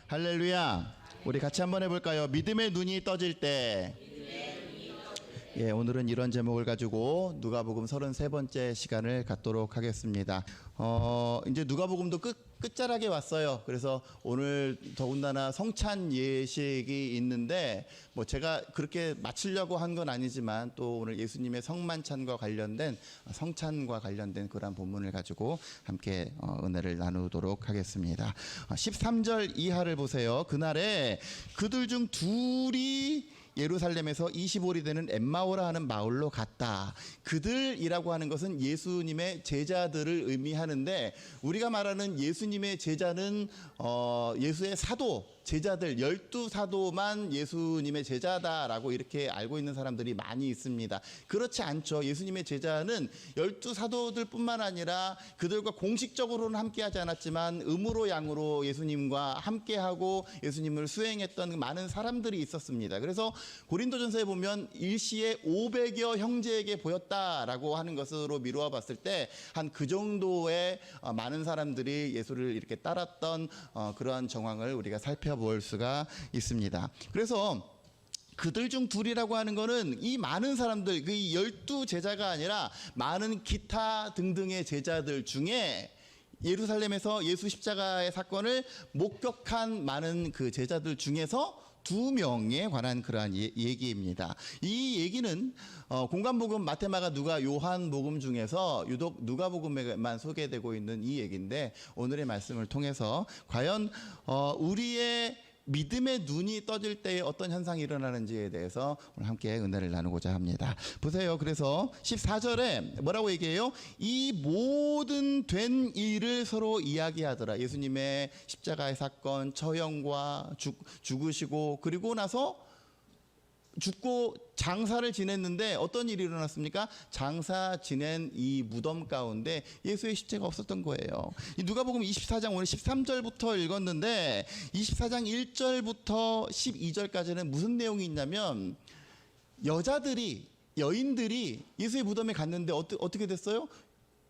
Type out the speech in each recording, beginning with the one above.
할렐루야. 우리 같이 한번 해볼까요? 믿음의 눈이 떠질 때. 예, 오늘은 이런 제목을 가지고 누가복음 33번째 시간을 갖도록 하겠습니다. 이제 누가복음도 끝자락에 왔어요. 그래서 오늘 더군다나 성찬 예식이 있는데 뭐 제가 그렇게 마치려고 한 건 아니지만 또 오늘 예수님의 성만찬과 관련된 성찬과 관련된 그런 본문을 가지고 함께 은혜를 나누도록 하겠습니다. 13절 이하를 보세요. 그날에 그들 중 둘이 예루살렘에서 25리 되는 엠마오라 하는 마을로 갔다. 그들이라고 하는 것은 예수님의 제자들을 의미하는데, 우리가 말하는 예수님의 제자는 예수의 사도, 제자들 12사도만 예수님의 제자다라고 이렇게 알고 있는 사람들이 많이 있습니다. 그렇지 않죠. 예수님의 제자는 12사도들 뿐만 아니라 그들과 공식적으로는 함께하지 않았지만 음으로 양으로 예수님과 함께하고 예수님을 수행했던 많은 사람들이 있었습니다. 그래서 고린도전서에 보면 일시에 500여 형제에게 보였다라고 하는 것으로 미루어 봤을 때 한 그 정도의 많은 사람들이 예수를 이렇게 따랐던 그러한 정황을 우리가 살펴볼 수가 있습니다. 그래서 그들 중 둘이라고 하는 거는 이 많은 사람들, 그 12제자가 아니라 많은 기타 등등의 제자들 중에 예루살렘에서 예수 십자가의 사건을 목격한 많은 그 제자들 중에서 2명에 관한 그러한 얘기입니다. 이 얘기는 공관복음, 마태, 마가, 누가, 요한복음 중에서 유독 누가복음에만 소개되고 있는 이 얘기인데, 오늘의 말씀을 통해서 과연 우리의 믿음의 눈이 떠질 때에 어떤 현상이 일어나는지에 대해서 오늘 함께 은혜를 나누고자 합니다. 보세요. 그래서 14절에 뭐라고 얘기해요? 이 모든 된 일을 서로 이야기하더라. 예수님의 십자가의 사건, 처형과 죽으시고 그리고 나서 죽고 장사를 지냈는데 어떤 일이 일어났습니까? 장사 지낸 이 무덤 가운데 예수의 십자가 없었던 거예요. 이 누가복음 24장 오늘 13절부터 읽었는데 24장 1절부터 12절까지는 무슨 내용이 있냐면, 여인들이 예수의 무덤에 갔는데 어떻게 됐어요?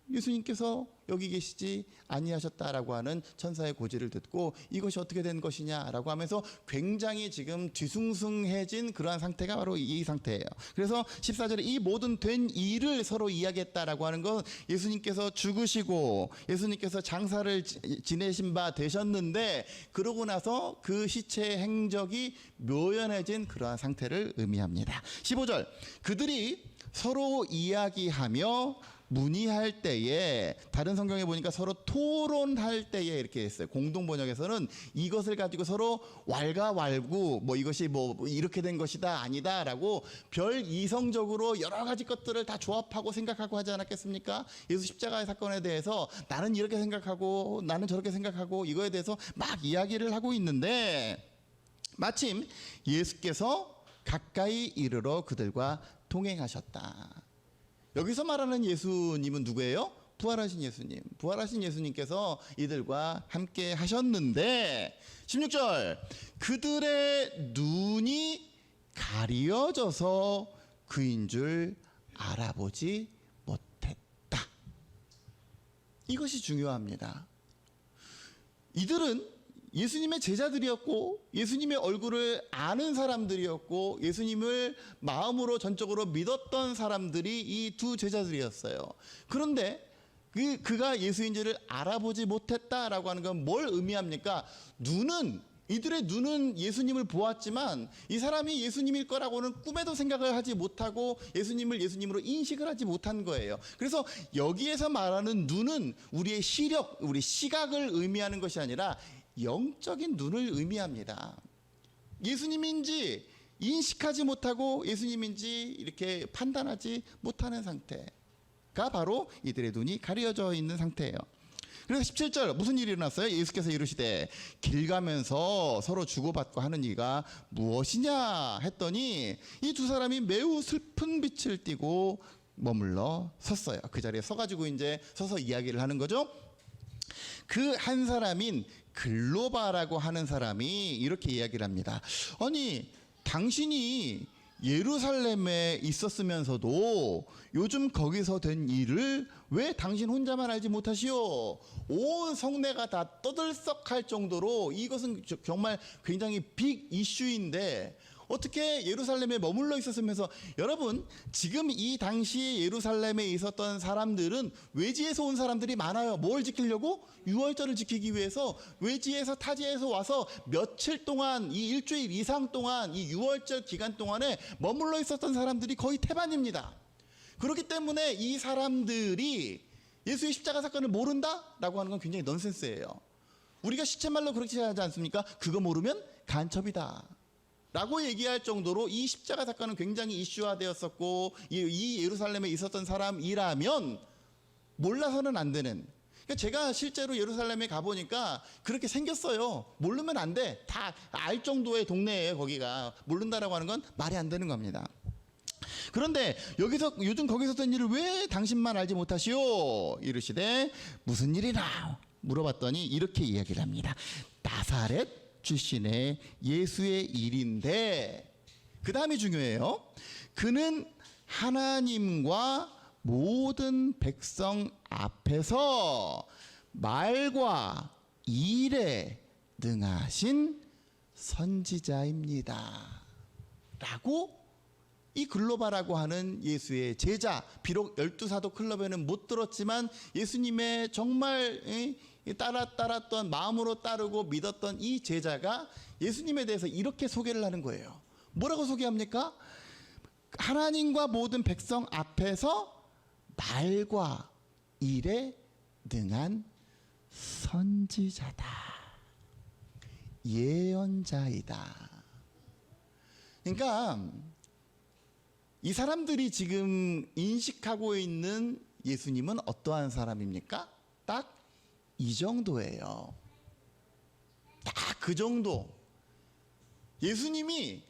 예수님께서 여기 계시지 아니하셨다라고 하는 천사의 고지를 듣고 이것이 어떻게 된 것이냐라고 하면서 굉장히 지금 뒤숭숭해진 그러한 상태가 바로 이 상태예요. 그래서 14절에 이 모든 된 일을 서로 이야기했다라고 하는 건 예수님께서 죽으시고 예수님께서 장사를 지내신 바 되셨는데 그러고 나서 그 시체의 행적이 묘연해진 그러한 상태를 의미합니다. 15절, 그들이 서로 이야기하며 문의할 때에, 다른 성경에 보니까 서로 토론할 때에 이렇게 했어요. 공동 번역에서는 이것을 가지고 서로 왈가왈부, 이것이 이렇게 된 것이다 아니다라고 별 이성적으로 여러 가지 것들을 다 조합하고 생각하고 하지 않았겠습니까? 예수 십자가의 사건에 대해서 나는 이렇게 생각하고 나는 저렇게 생각하고 이거에 대해서 막 이야기를 하고 있는데, 마침 예수께서 가까이 이르러 그들과 동행하셨다. 여기서 말하는 예수님은 누구예요? 부활하신 예수님. 부활하신 예수님께서 이들과 함께 하셨는데, 16절, 그들의 눈이 가리어져서 그인 줄 알아보지 못했다. 이것이 중요합니다. 이들은 예수님의 제자들이었고 예수님의 얼굴을 아는 사람들이었고 예수님을 마음으로 전적으로 믿었던 사람들이 이 두 제자들이었어요. 그런데 그가 예수인지를 알아보지 못했다라고 하는 건 뭘 의미합니까? 이들의 눈은 예수님을 보았지만 이 사람이 예수님일 거라고는 꿈에도 생각을 하지 못하고 예수님을 예수님으로 인식을 하지 못한 거예요. 그래서 여기에서 말하는 눈은 우리의 시력, 우리 시각을 의미하는 것이 아니라 영적인 눈을 의미합니다. 예수님인지 인식하지 못하고 예수님인지 이렇게 판단하지 못하는 상태가 바로 이들의 눈이 가려져 있는 상태예요. 그래서 17절 무슨 일이 일어났어요? 예수께서 이르시되 길 가면서 서로 주고받고 하는 이가 무엇이냐 했더니 이 두 사람이 매우 슬픈 빛을 띠고 머물러 섰어요. 그 자리에 서가지고 이제 서서 이야기를 하는 거죠. 그 한 사람인 글로바라고 하는 사람이 이렇게 이야기를 합니다. 아니, 당신이 예루살렘에 있었으면서도 요즘 거기서 된 일을 왜 당신 혼자만 알지 못하시오? 온 성내가 다 떠들썩할 정도로 이것은 정말 굉장히 빅 이슈인데 어떻게 예루살렘에 머물러 있었으면서, 여러분 지금 이 당시 예루살렘에 있었던 사람들은 외지에서 온 사람들이 많아요. 뭘 지키려고? 유월절을 지키기 위해서 외지에서 타지에서 와서 며칠 동안, 이 일주일 이상 동안 이 유월절 기간 동안에 머물러 있었던 사람들이 거의 태반입니다. 그렇기 때문에 이 사람들이 예수의 십자가 사건을 모른다라고 하는 건 굉장히 넌센스예요. 우리가 시체말로 그렇게 하지 않습니까? 그거 모르면 간첩이다 라고 얘기할 정도로 이 십자가 사건은 굉장히 이슈화되었었고, 이 예루살렘에 있었던 사람이라면 몰라서는 안 되는. 그러니까 제가 실제로 예루살렘에 가보니까 그렇게 생겼어요. 모르면 안 돼. 다 알 정도의 동네예요. 거기가. 모른다라고 하는 건 말이 안 되는 겁니다. 그런데 여기서 요즘 거기서 된 일을 왜 당신만 알지 못하시오? 이르시되 무슨 일이나 물어봤더니 이렇게 이야기를 합니다. 나사렛 출신의 예수의 일인데, 그 다음이 중요해요. 그는 하나님과 모든 백성 앞에서 말과 일에 능하신 선지자입니다 라고 이 글로바라고 하는 예수의 제자, 비록 12사도 클럽에는 못 들었지만 예수님의 정말 따랐던, 마음으로 따르고 믿었던 이 제자가 예수님에 대해서 이렇게 소개를 하는 거예요. 뭐라고 소개합니까? 하나님과 모든 백성 앞에서 말과 일에 능한 선지자다, 예언자이다. 그러니까 이 사람들이 지금 인식하고 있는 예수님은 어떠한 사람입니까? 딱 이 정도예요. 딱 그 정도. 예수님이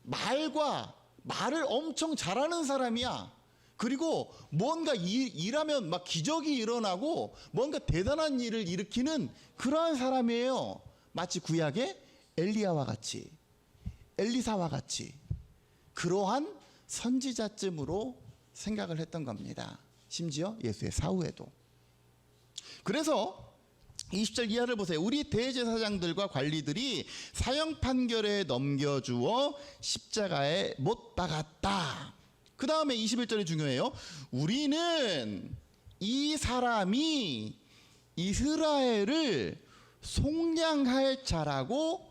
말을 엄청 잘하는 사람이야. 그리고 뭔가 일하면 막 기적이 일어나고 뭔가 대단한 일을 일으키는 그러한 사람이에요. 마치 구약의 엘리야와 같이, 엘리사와 같이 그러한 선지자쯤으로 생각을 했던 겁니다. 심지어 예수의 사후에도. 그래서 20절 이하를 보세요. 우리 대제사장들과 관리들이 사형 판결에 넘겨주어 십자가에 못 박았다. 그 다음에 21절이 중요해요. 우리는 이 사람이 이스라엘을 속량할 자라고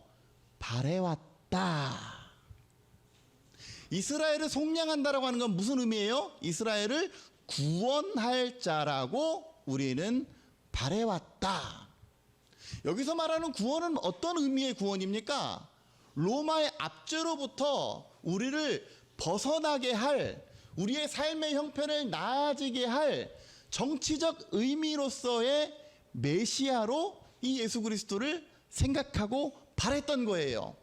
바래왔다. 이스라엘을 속량한다라고 하는 건 무슨 의미예요? 이스라엘을 구원할 자라고 우리는 바래왔다. 여기서 말하는 구원은 어떤 의미의 구원입니까? 로마의 압제로부터 우리를 벗어나게 할, 우리의 삶의 형편을 나아지게 할 정치적 의미로서의 메시아로 이 예수 그리스도를 생각하고 바랬던 거예요.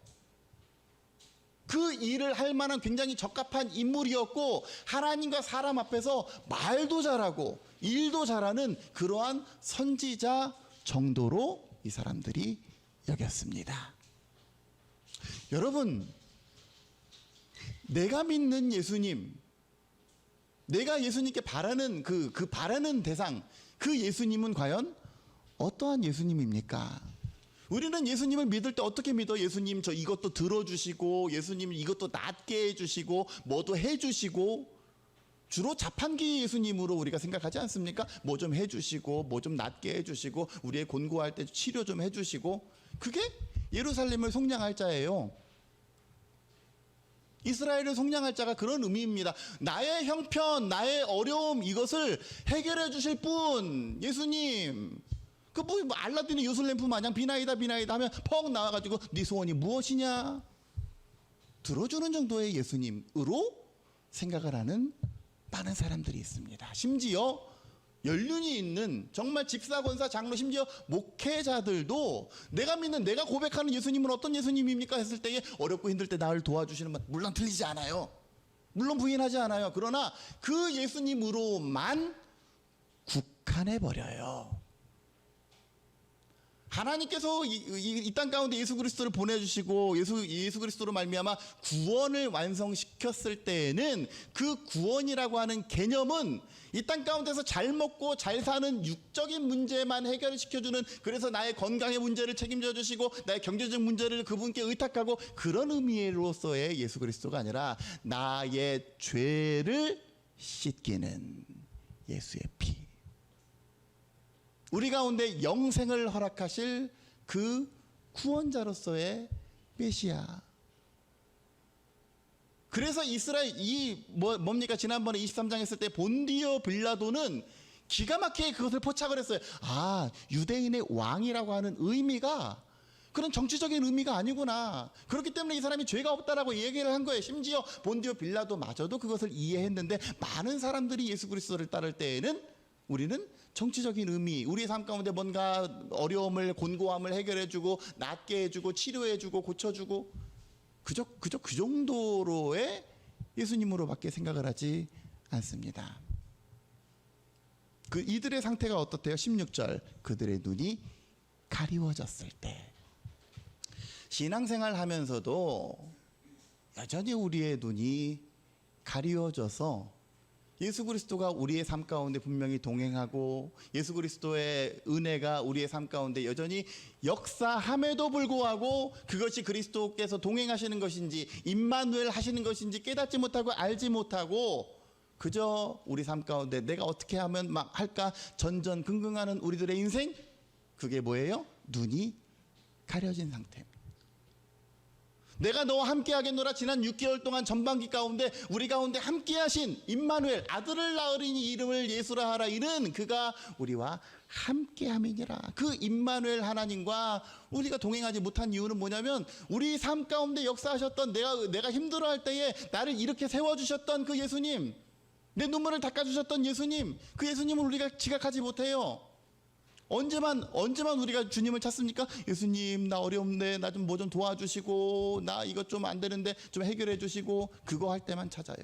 그 일을 할 만한 굉장히 적합한 인물이었고, 하나님과 사람 앞에서 말도 잘하고 일도 잘하는 그러한 선지자 정도로 이 사람들이 여겼습니다. 여러분, 내가 믿는 예수님, 내가 예수님께 바라는 그 바라는 대상, 그 예수님은 과연 어떠한 예수님입니까? 우리는 예수님을 믿을 때 어떻게 믿어? 예수님 저 이것도 들어주시고, 예수님 이것도 낫게 해주시고, 뭐도 해주시고, 주로 자판기 예수님으로 우리가 생각하지 않습니까? 뭐 좀 해주시고, 뭐 좀 낫게 해주시고, 우리의 곤고할 때 치료 좀 해주시고, 그게 예루살렘을 속량할 자예요. 이스라엘을 속량할 자가 그런 의미입니다. 나의 형편, 나의 어려움, 이것을 해결해 주실 분, 예수님. 그 뭐 알라딘의 요술램프 마냥 비나이다 비나이다 하면 펑 나와가지고 네 소원이 무엇이냐 들어주는 정도의 예수님으로 생각을 하는 많은 사람들이 있습니다. 심지어 연륜이 있는 정말 집사, 권사, 장로, 심지어 목회자들도 내가 믿는, 내가 고백하는 예수님은 어떤 예수님입니까 했을 때에 어렵고 힘들 때 나를 도와주시는 분, 물론 틀리지 않아요. 물론 부인하지 않아요. 그러나 그 예수님으로만 국한해버려요. 하나님께서 이 땅 가운데 예수 그리스도를 보내주시고 예수 그리스도로 말미암아 구원을 완성시켰을 때에는 그 구원이라고 하는 개념은 이 땅 가운데서 잘 먹고 잘 사는 육적인 문제만 해결을 시켜주는, 그래서 나의 건강의 문제를 책임져 주시고 나의 경제적 문제를 그분께 의탁하고 그런 의미로서의 예수 그리스도가 아니라 나의 죄를 씻기는 예수의 피, 우리 가운데 영생을 허락하실 그 구원자로서의 메시아. 그래서 이스라엘 뭡니까? 지난번에 23장 했을 때 본디오 빌라도는 기가 막히게 그것을 포착을 했어요. 아, 유대인의 왕이라고 하는 의미가 그런 정치적인 의미가 아니구나. 그렇기 때문에 이 사람이 죄가 없다라고 얘기를 한 거예요. 심지어 본디오 빌라도마저도 그것을 이해했는데, 많은 사람들이 예수 그리스도를 따를 때에는 우리는 정치적인 의미, 우리의 삶 가운데 뭔가 어려움을, 곤고함을 해결해주고 낫게 해주고 치료해주고 고쳐주고 그저 그 정도로의 예수님으로밖에 생각을 하지 않습니다. 이들의 상태가 어떻대요? 16절, 그들의 눈이 가리워졌을 때. 신앙생활 하면서도 여전히 우리의 눈이 가리워져서 예수 그리스도가 우리의 삶 가운데 분명히 동행하고 예수 그리스도의 은혜가 우리의 삶 가운데 여전히 역사함에도 불구하고 그것이 그리스도께서 동행하시는 것인지 임마누엘 하시는 것인지 깨닫지 못하고 알지 못하고 그저 우리 삶 가운데 내가 어떻게 하면 막 할까 전전긍긍하는 우리들의 인생, 그게 뭐예요? 눈이 가려진 상태입니다. 내가 너와 함께 하겠노라. 지난 6개월 동안 전반기 가운데 우리 가운데 함께 하신 임마누엘, 아들을 낳으리니 이름을 예수라 하라. 이는 그가 우리와 함께 함이니라. 그 임마누엘 하나님과 우리가 동행하지 못한 이유는 뭐냐면, 우리 삶 가운데 역사하셨던, 내가 힘들어할 때에 나를 이렇게 세워주셨던 그 예수님, 내 눈물을 닦아주셨던 예수님, 그 예수님을 우리가 지각하지 못해요. 언제만 우리가 주님을 찾습니까? 예수님, 나 어려운데 나 좀 뭐 좀 도와주시고, 나 이것 좀 안 되는데 좀 해결해 주시고, 그거 할 때만 찾아요.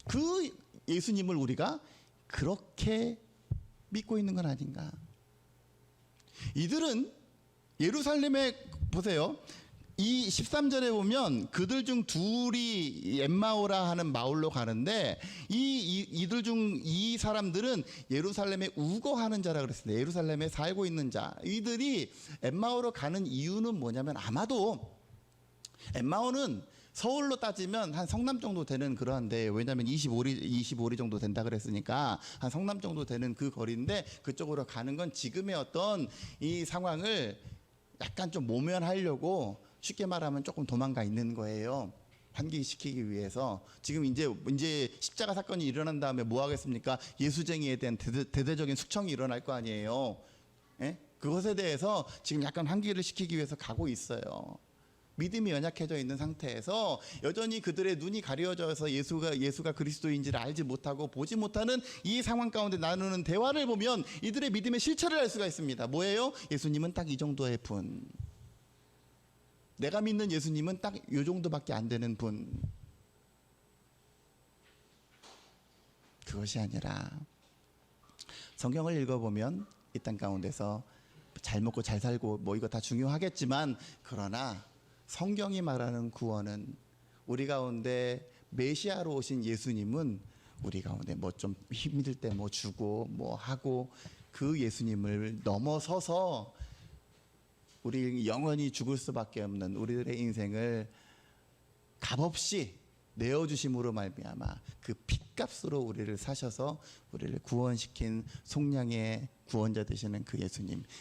그 예수님을 우리가 그렇게 믿고 있는 건 아닌가? 이들은 예루살렘에 보세요. 이 13절에 보면 그들 중 둘이 엠마오라 하는 마을로 가는데, 이들 중 이 사람들은 예루살렘에 우거하는 자라 그랬습니다. 예루살렘에 살고 있는 자. 이들이 엠마오로 가는 이유는 뭐냐면, 아마도 엠마오는 서울로 따지면 한 성남 정도 되는 그러한데, 왜냐하면 25리 정도 된다 그랬으니까 한 성남 정도 되는 그 거리인데, 그쪽으로 가는 건 지금의 어떤 이 상황을 약간 좀 모면하려고, 쉽게 말하면 조금 도망가 있는 거예요. 환기시키기 위해서. 지금 이제 십자가 사건이 일어난 다음에 뭐 하겠습니까? 예수쟁이에 대한 대대적인 숙청이 일어날 거 아니에요. 예? 그것에 대해서 지금 약간 환기를 시키기 위해서 가고 있어요. 믿음이 연약해져 있는 상태에서 여전히 그들의 눈이 가려져서 예수가 그리스도인지를 알지 못하고 보지 못하는 이 상황 가운데 나누는 대화를 보면 이들의 믿음의 실체를 알 수가 있습니다. 뭐예요? 예수님은 딱 이 정도의 분. 내가 믿는 예수님은 딱 이 정도밖에 안 되는 분. 그것이 아니라 성경을 읽어보면 이 땅 가운데서 잘 먹고 잘 살고 뭐 이거 다 중요하겠지만, 그러나 성경이 말하는 구원은, 우리 가운데 메시아로 오신 예수님은 우리 가운데 뭐 좀 힘들 때 뭐 주고 뭐 하고, 그 예수님을 넘어서서 우리 영원히 죽을 수밖에 없는 우리들의 인생을 값없이 내어주심으로 말미암아 그 핏값으로 우리를 사셔서 우리를 구원시킨 속량의 구원자 되시는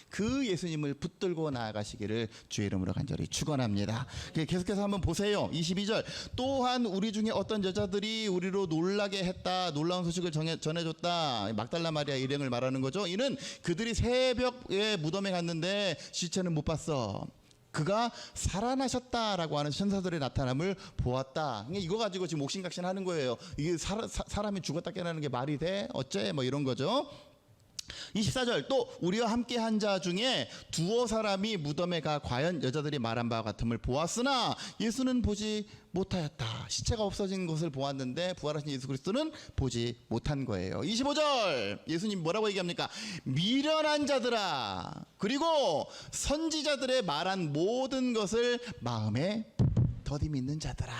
그 예수님을 붙들고 나아가시기를 주의 이름으로 간절히 축원합니다. 계속해서 한번 보세요. 22절, 또한 우리 중에 어떤 여자들이 우리로 놀라게 했다, 놀라운 소식을 전해줬다. 막달라 마리아 일행을 말하는 거죠. 이는 그들이 새벽에 무덤에 갔는데 시체는 못 봤어. 그가 살아나셨다라고 하는 천사들의 나타남을 보았다. 이거 가지고 지금 옥신각신하는 거예요. 이게 사람이 죽었다 깨어나는 게 말이 돼? 어째? 뭐 이런 거죠. 24절 또 우리와 함께 한 자 중에 두어 사람이 무덤에 가 과연 여자들이 말한 바와 같음을 보았으나 예수는 보지 못하였다. 시체가 없어진 것을 보았는데 부활하신 예수 그리스도는 보지 못한 거예요. 25절 예수님 뭐라고 얘기합니까? 미련한 자들아, 그리고 선지자들의 말한 모든 것을 마음에 더디 믿는 자들아.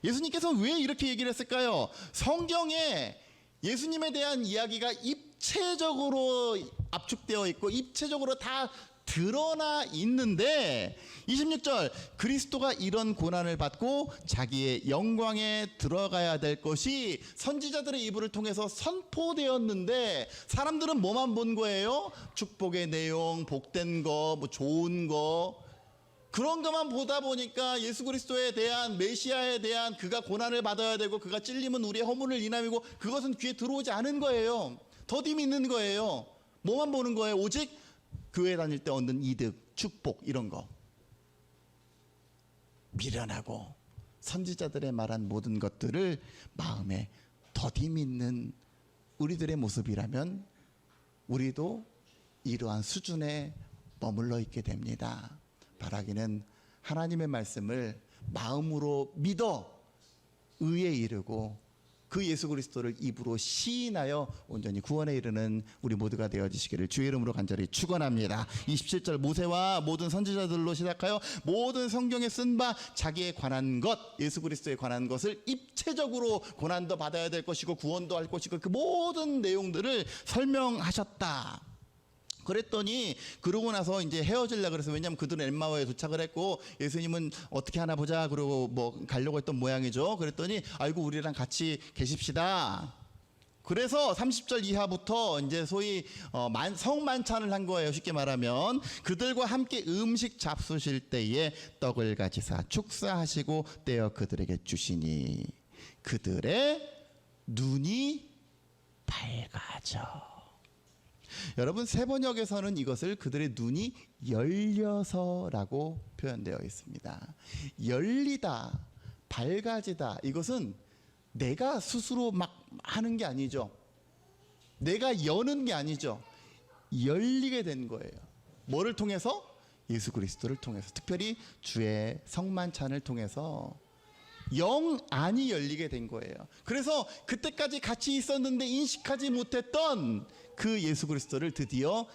예수님께서 왜 이렇게 얘기를 했을까요? 성경에 예수님에 대한 이야기가 입체적으로 압축되어 있고 입체적으로 다 드러나 있는데 26절 그리스도가 이런 고난을 받고 자기의 영광에 들어가야 될 것이 선지자들의 입을 통해서 선포되었는데 사람들은 뭐만 본 거예요? 축복의 내용, 복된 거, 뭐 좋은 거, 그런 것만 보다 보니까 예수 그리스도에 대한, 메시아에 대한, 그가 고난을 받아야 되고 그가 찔림은 우리의 허물을 인함이고 그것은 귀에 들어오지 않은 거예요. 더디 믿는 거예요. 뭐만 보는 거예요? 오직 교회 다닐 때 얻는 이득, 축복, 이런 거. 미련하고 선지자들의 말한 모든 것들을 마음에 더디 믿는 우리들의 모습이라면 우리도 이러한 수준에 머물러 있게 됩니다. 바라기는 하나님의 말씀을 마음으로 믿어 의에 이르고 그 예수 그리스도를 입으로 시인하여 온전히 구원에 이르는 우리 모두가 되어지시기를 주의 이름으로 간절히 축원합니다. 27절 모세와 모든 선지자들로 시작하여 모든 성경에 쓴 바 자기에 관한 것, 예수 그리스도에 관한 것을 입체적으로 고난도 받아야 될 것이고 구원도 할 것이고 그 모든 내용들을 설명하셨다. 그랬더니 그러고 나서 이제 헤어지려고 그래서, 왜냐하면 그들은 엠마오에 도착을 했고 예수님은 어떻게 하나 보자 그러고 뭐 가려고 했던 모양이죠. 그랬더니 아이고 우리랑 같이 계십시다. 그래서 30절 이하부터 이제 소위 성만찬을 한 거예요. 쉽게 말하면 그들과 함께 음식 잡수실 때에 떡을 가지사 축사하시고 떼어 그들에게 주시니 그들의 눈이 밝아져. 여러분 세번역에서는 이것을 그들의 눈이 열려서라고 표현되어 있습니다. 열리다, 밝아지다, 이것은 내가 스스로 막 하는 게 아니죠. 내가 여는 게 아니죠. 열리게 된 거예요. 뭐를 통해서? 예수 그리스도를 통해서, 특별히 주의 성만찬을 통해서 영 안이 열리게 된 거예요. 그래서 그때까지 같이 있었는데 인식하지 못했던 그 예수 그리스도를 드디어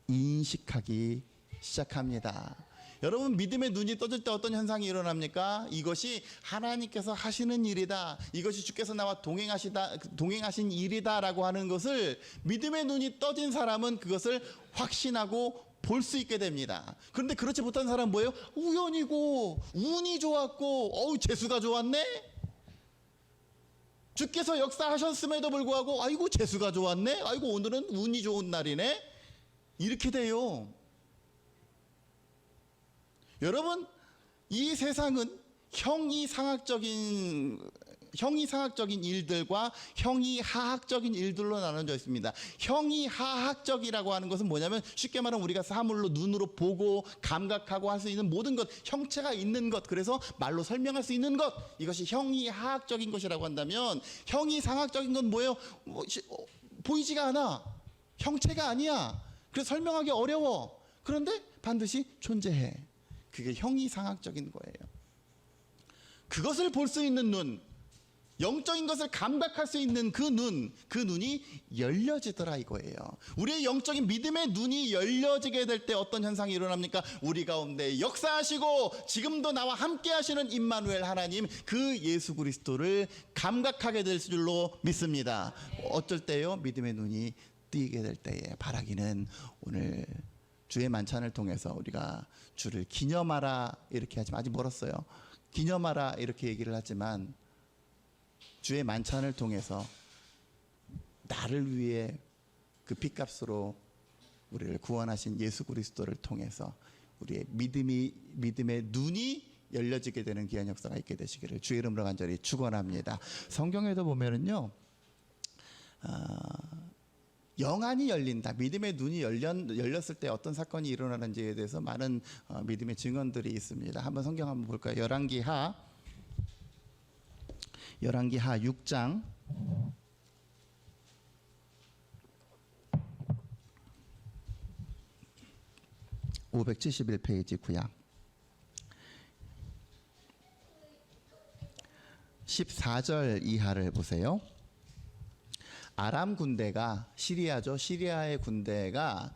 인식하기 시작합니다. 여러분 믿음의 눈이 떠질 때 어떤 현상이 일어납니까? 이것이 하나님께서 하시는 일이다, 이것이 주께서 나와 동행하신 일이다 라고 하는 것을 믿음의 눈이 떠진 사람은 그것을 확신하고 볼 수 있게 됩니다. 그런데 그렇지 못한 사람은 뭐예요? 우연이고 운이 좋았고 어우 재수가 좋았네, 주께서 역사하셨음에도 불구하고 아이고 재수가 좋았네, 아이고 오늘은 운이 좋은 날이네, 이렇게 돼요. 여러분 이 세상은 형이상학적인 일들과 형이하학적인 일들로 나눠져 있습니다. 형이하학적이라고 하는 것은 뭐냐면 쉽게 말하면 우리가 사물로 눈으로 보고 감각하고 할 수 있는 모든 것, 형체가 있는 것, 그래서 말로 설명할 수 있는 것, 이것이 형이하학적인 것이라고 한다면 형이상학적인 건 뭐예요? 보이지가 않아, 형체가 아니야, 그래서 설명하기 어려워, 그런데 반드시 존재해. 그게 형이상학적인 거예요. 그것을 볼 수 있는 눈, 영적인 것을 감각할 수 있는 그 눈이 열려지더라 이거예요. 우리의 영적인 믿음의 눈이 열려지게 될 때 어떤 현상이 일어납니까? 우리 가운데 역사하시고 지금도 나와 함께 하시는 임마누엘 하나님, 그 예수 그리스도를 감각하게 될 줄로 믿습니다. 어쩔 때요? 믿음의 눈이 띄게 될 때에. 바라기는 오늘 주의 만찬을 통해서 우리가 주를 기념하라 이렇게 하지만 아직 멀었어요. 기념하라 이렇게 얘기를 하지만 주의 만찬을 통해서 나를 위해 그 핏값으로 우리를 구원하신 예수 그리스도를 통해서 우리의 믿음의 눈이 열려지게 되는 귀한 역사가 있게 되시기를 주의 이름으로 간절히 축원합니다. 성경에도 보면은요, 영안이 열린다, 믿음의 눈이 열렸을 때 어떤 사건이 일어나는지에 대해서 많은 믿음의 증언들이 있습니다. 한번 성경 한번 볼까요? 열왕기하 6장 571페이지 구약 14절 이하를 보세요. 아람 군대가 시리아죠. 시리아의 군대가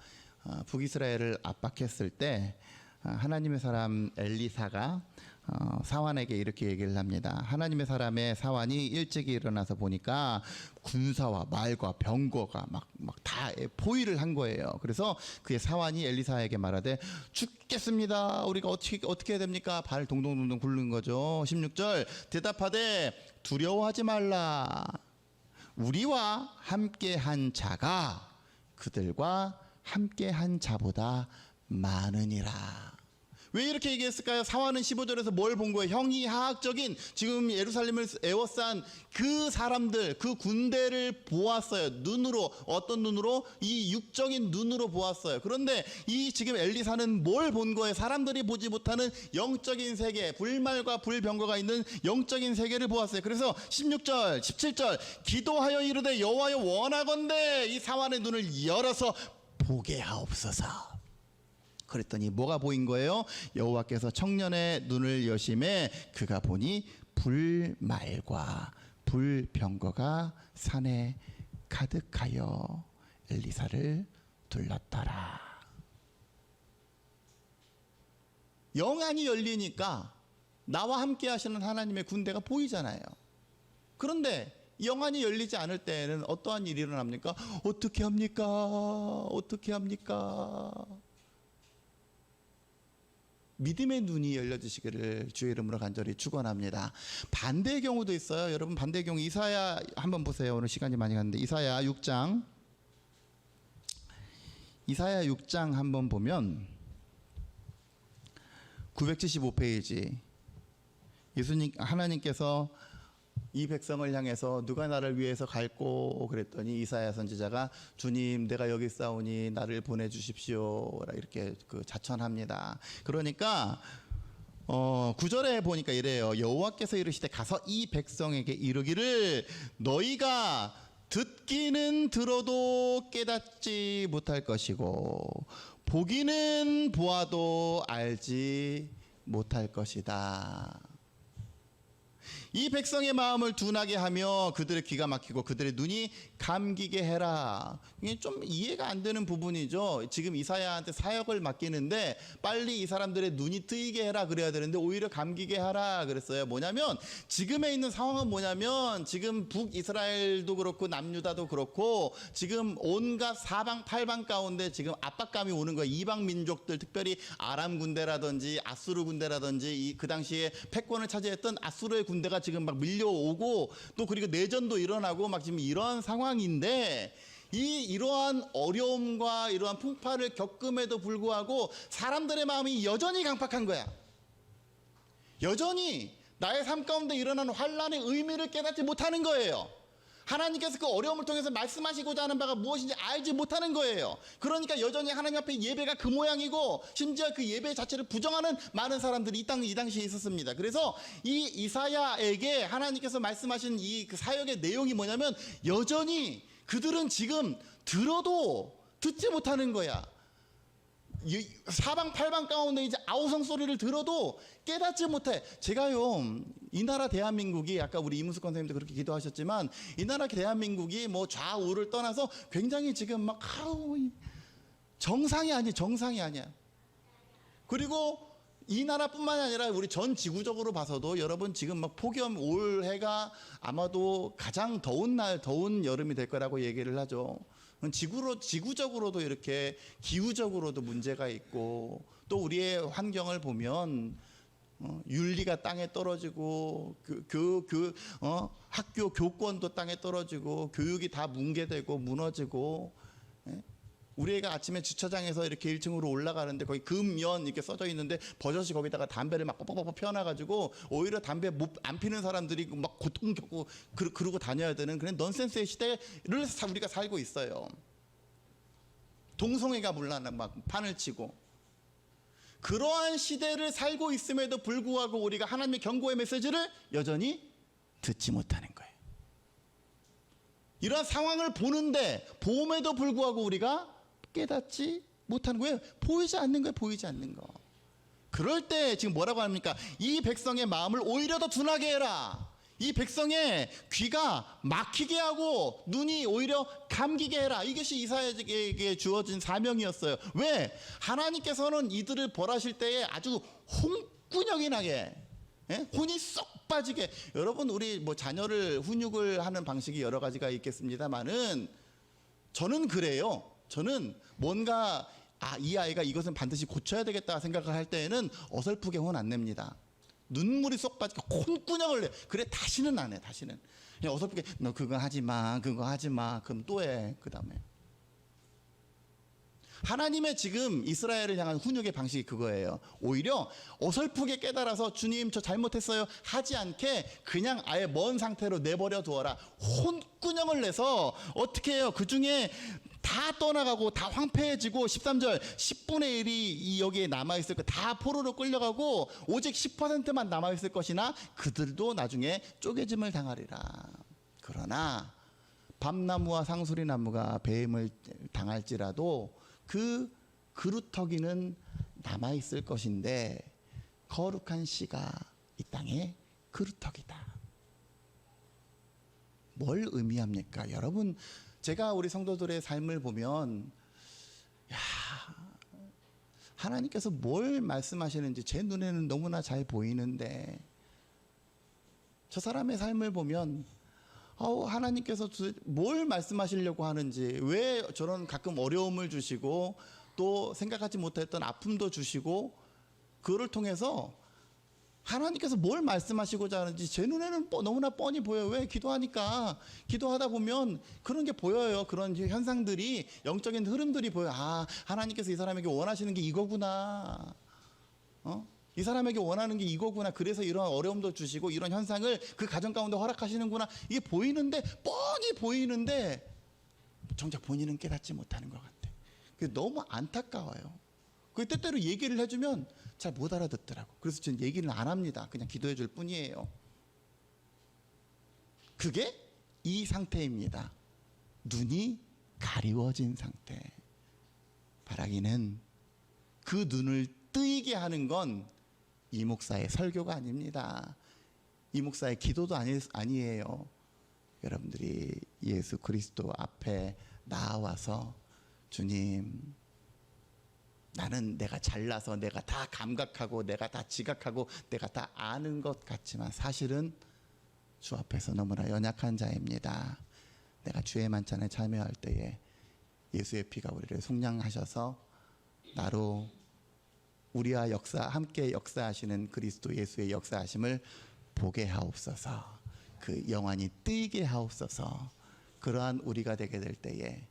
북이스라엘을 압박했을 때 하나님의 사람 엘리사가 사환에게 이렇게 얘기를 합니다. 하나님의 사람의 사환이 일찍이 일어나서 보니까 군사와 말과 병거가 막 다 포위를 한 거예요. 그래서 그의 사환이 엘리사에게 말하되 죽겠습니다. 우리가 어떻게 해야 됩니까? 발 동동동동 굴는 거죠. 16절 대답하되 두려워하지 말라. 우리와 함께한 자가 그들과 함께한 자보다 많으니라. 왜 이렇게 얘기했을까요? 사환은 15절에서 뭘 본 거예요? 형이하학적인 지금 예루살렘을 에워싼 그 사람들, 그 군대를 보았어요. 눈으로. 어떤 눈으로? 이 육적인 눈으로 보았어요. 그런데 이 지금 엘리사는 뭘 본 거예요? 사람들이 보지 못하는 영적인 세계, 불말과 불병거가 있는 영적인 세계를 보았어요. 그래서 16절, 17절 기도하여 이르되 여호와여 원하건대 이 사환의 눈을 열어서 보게 하옵소서. 그랬더니 뭐가 보인 거예요? 여호와께서 청년의 눈을 여심해 그가 보니 불말과 불병거가 산에 가득하여 엘리사를 둘렀더라. 영안이 열리니까 나와 함께 하시는 하나님의 군대가 보이잖아요. 그런데 영안이 열리지 않을 때에는 어떠한 일이 일어납니까? 어떻게 합니까? 어떻게 합니까? 믿음의 눈이 열려지시기를 주의 이름으로 간절히 축원합니다. 반대의 경우도 있어요. 여러분 반대의 경우 이사야 한번 보세요. 오늘 시간이 많이 갔는데 이사야 6장 한번 보면 975페이지 예수님 하나님께서 이 백성을 향해서 누가 나를 위해서 갈꼬 그랬더니 이사야 선지자가 주님 내가 여기 있사오니 나를 보내주십시오 이렇게 자천합니다. 그러니까 9절에 보니까 이래요. 여호와께서 이르시되 가서 이 백성에게 이르기를 너희가 듣기는 들어도 깨닫지 못할 것이고 보기는 보아도 알지 못할 것이다. 이 백성의 마음을 둔하게 하며 그들의 귀가 막히고 그들의 눈이 감기게 해라. 이게 좀 이해가 안 되는 부분이죠. 지금 이사야한테 사역을 맡기는데 빨리 이 사람들의 눈이 뜨이게 해라 그래야 되는데 오히려 감기게 하라 그랬어요. 뭐냐면 지금에 있는 상황은 뭐냐면 지금 북이스라엘도 그렇고 남유다도 그렇고 지금 온갖 사방 팔방 가운데 지금 압박감이 오는 거예요. 이방 민족들 특별히 아람 군대라든지 아수르 군대라든지 그 당시에 패권을 차지했던 아수르의 군대가 지금 막 밀려오고 또 그리고 내전도 일어나고 막 지금 이런 상황인데 이러한 어려움과 이러한 풍파를 겪음에도 불구하고 사람들의 마음이 여전히 강팍한 거야. 여전히 나의 삶 가운데 일어나는 환란의 의미를 깨닫지 못하는 거예요. 하나님께서 그 어려움을 통해서 말씀하시고자 하는 바가 무엇인지 알지 못하는 거예요. 그러니까 여전히 하나님 앞에 예배가 그 모양이고 심지어 그 예배 자체를 부정하는 많은 사람들이 이 당시에 있었습니다. 그래서 이 이사야에게 하나님께서 말씀하신 그 사역의 내용이 뭐냐면 여전히 그들은 지금 들어도 듣지 못하는 거야. 사방팔방 가운데 이제 아우성 소리를 들어도 깨닫지 못해. 제가요 이 나라 대한민국이 아까 우리 이문숙 권사님도 그렇게 기도하셨지만 이 나라 대한민국이 뭐 좌우를 떠나서 굉장히 지금 막 정상이 아니야. 그리고 이 나라뿐만 아니라 우리 전 지구적으로 봐서도 여러분 지금 막 폭염 올해가 아마도 가장 더운 여름이 될 거라고 얘기를 하죠. 지구적으로도 이렇게 기후적으로도 문제가 있고 또 우리의 환경을 보면 윤리가 땅에 떨어지고 학교 교권도 땅에 떨어지고 교육이 다 뭉개되고 무너지고 우리 애가 아침에 주차장에서 이렇게 1층으로 올라가는데 거기 금연 이렇게 써져 있는데 버젓이 거기다가 담배를 막 뻑뻑뻑 피워놔가지고 오히려 담배 안 피는 사람들이 막 고통 겪고 그러고 다녀야 되는 그런 넌센스의 시대를 우리가 살고 있어요. 동성애가 물론 막 판을 치고 그러한 시대를 살고 있음에도 불구하고 우리가 하나님의 경고의 메시지를 여전히 듣지 못하는 거예요. 이러한 상황을 보는데 봄에도 불구하고 우리가 깨닫지 못하는 거예요. 보이지 않는 거예요. 보이지 않는 거. 그럴 때 지금 뭐라고 합니까? 이 백성의 마음을 오히려 더 둔하게 해라. 이 백성의 귀가 막히게 하고 눈이 오히려 감기게 해라. 이것이 이사야에게 주어진 사명이었어요. 왜? 하나님께서는 이들을 벌하실 때에 아주 홍군형이 나게, 혼이 쏙 빠지게. 여러분, 우리 뭐 자녀를 훈육을 하는 방식이 여러 가지가 있겠습니다만은 저는 그래요. 저는 뭔가 이 아이가 이것은 반드시 고쳐야 되겠다 생각을 할 때에는 어설프게 혼 안 냅니다. 눈물이 쏙 빠지고 콩꾸녕을 내. 그래 다시는 안 해. 다시는 그냥 어설프게 너 그거 하지 마, 그거 하지 마. 그럼 또 해. 그 다음에 하나님의 지금 이스라엘을 향한 훈육의 방식이 그거예요. 오히려 어설프게 깨달아서 주님 저 잘못했어요 하지 않게 그냥 아예 먼 상태로 내버려 두어라. 혼꾸녕을 내서 어떻게 해요? 그 중에 다 떠나가고 다 황폐해지고 13절 10분의 1이 여기에 남아있을 거 다 포로로 끌려가고 오직 10%만 남아있을 것이나 그들도 나중에 쪼개짐을 당하리라. 그러나 밤나무와 상수리나무가 배임을 당할지라도 그 그루터기는 남아있을 것인데 거룩한 씨가 이 땅의 그루터기다. 뭘 의미합니까? 여러분, 제가 우리 성도들의 삶을 보면 하나님께서 뭘 말씀하시는지 제 눈에는 너무나 잘 보이는데 저 사람의 삶을 보면 하나님께서 뭘 말씀하시려고 하는지, 왜 저런 가끔 어려움을 주시고 또 생각하지 못했던 아픔도 주시고 그거를 통해서 하나님께서 뭘 말씀하시고자 하는지 제 눈에는 너무나 뻔히 보여요. 왜? 기도하다 보면 그런 게 보여요. 그런 현상들이, 영적인 흐름들이 보여요. 하나님께서 이 사람에게 원하시는 게 이거구나. 이 사람에게 원하는 게 이거구나. 그래서 이런 어려움도 주시고 이런 현상을 그 가정 가운데 허락하시는구나. 이게 보이는데, 뻔히 보이는데 정작 본인은 깨닫지 못하는 것 같아. 그게 너무 안타까워요. 그 때때로 얘기를 해주면 잘 못 알아듣더라고. 그래서 저는 얘기를 안 합니다. 그냥 기도해 줄 뿐이에요. 그게 이 상태입니다. 눈이 가리워진 상태. 바라기는 그 눈을 뜨이게 하는 건 이 목사의 설교가 아닙니다. 이 목사의 기도도 아니에요. 여러분들이 예수 그리스도 앞에 나와서 주님, 나는 내가 잘나서 내가 다 감각하고 내가 다 지각하고 내가 다 아는 것 같지만 사실은 주 앞에서 너무나 연약한 자입니다. 내가 주의 만찬에 참여할 때에 예수의 피가 우리를 속량하셔서 나로 우리와 함께 역사하시는 그리스도 예수의 역사하심을 보게 하옵소서. 그 영안이 뜨이게 하옵소서. 그러한 우리가 되게 될 때에,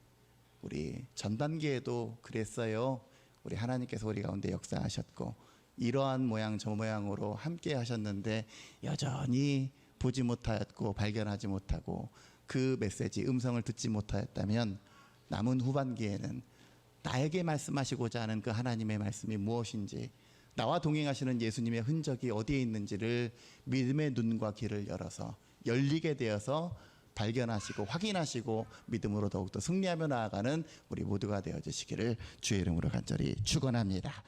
우리 전반기에도 그랬어요. 우리 하나님께서 우리 가운데 역사하셨고 이러한 모양 저 모양으로 함께 하셨는데 여전히 보지 못하였고 발견하지 못하고 그 메시지 음성을 듣지 못하였다면 남은 후반기에는 나에게 말씀하시고자 하는 그 하나님의 말씀이 무엇인지, 나와 동행하시는 예수님의 흔적이 어디에 있는지를 믿음의 눈과 귀를 열어서 열리게 되어서 발견하시고 확인하시고 믿음으로 더욱더 승리하며 나아가는 우리 모두가 되어주시기를 주의 이름으로 간절히 축원합니다.